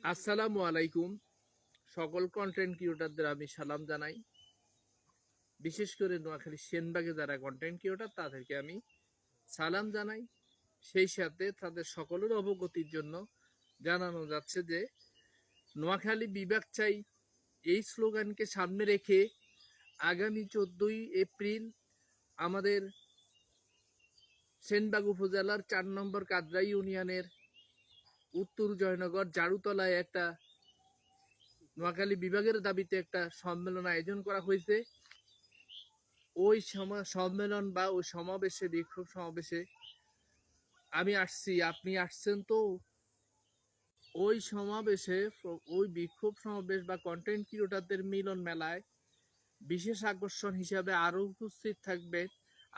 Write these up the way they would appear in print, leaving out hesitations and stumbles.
আসসালামু আলাইকুম। সকল কন্টেন্ট ক্রিয়েটরদের আমি সালাম জানাই। বিশেষ করে নোয়াখালী সেনবাগে যারা কন্টেন্ট ক্রিয়েটর তাদেরকে আমি সালাম জানাই। সেই সাথে তাদের সকলের অবগতির জন্য জানানো যাচ্ছে যে নোয়াখালী বিভাগ চাই এই স্লোগানকে সামনে রেখে আগামী 14ই এপ্রিল আমাদের সেনবাগ উপজেলার 4 নম্বর কাদরা ইউনিয়নের উত্তর জয়নগর জারুতলায় একটা নোয়াখালী বিভাগের দাবিতে একটা সম্মেলন আয়োজন করা হয়েছে। ওই সম্মেলন বা ওই সমাবেশে, বিক্ষোভ সমাবেশে আমি আসছি, আপনি আসছেন তো? ওই সমাবেশে, ওই বিক্ষোভ সমাবেশ বা কন্টেন্ট ক্রিয়েটরদের মিলন মেলায় বিশেষ আকর্ষণ হিসাবে আরও উপস্থিত থাকবে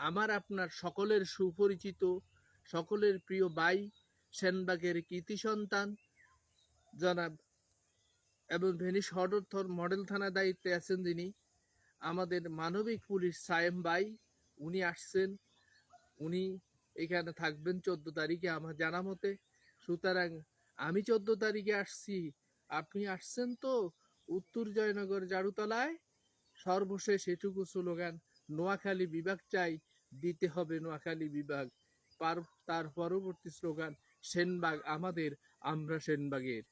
আমার আপনার সকলের সুপরিচিত, সকলের প্রিয় ভাই, সেনবাগের কৃতি সন্তান জনাব এবং ভেনী সদর মডেল থানার দায়িত্বে আছেন যিনি, আমাদের মানবিক পুলিশ সায়েম ভাই। উনি আসছেন, উনি এখানে থাকবেন 14 তারিখে আমার জানা মতে। সুতরাং আমি 14 তারিখে আসছি, আপনি আসছেন তো? উত্তর জয়নগর জারুতলায় সর্বশেষ এটুকু স্লোগান, নোয়াখালী বিভাগ চাই, দিতে হবে নোয়াখালী বিভাগ। তার পরবর্তী স্লোগান, সেনবাগ আমাদের, আমরা সেনবাগের।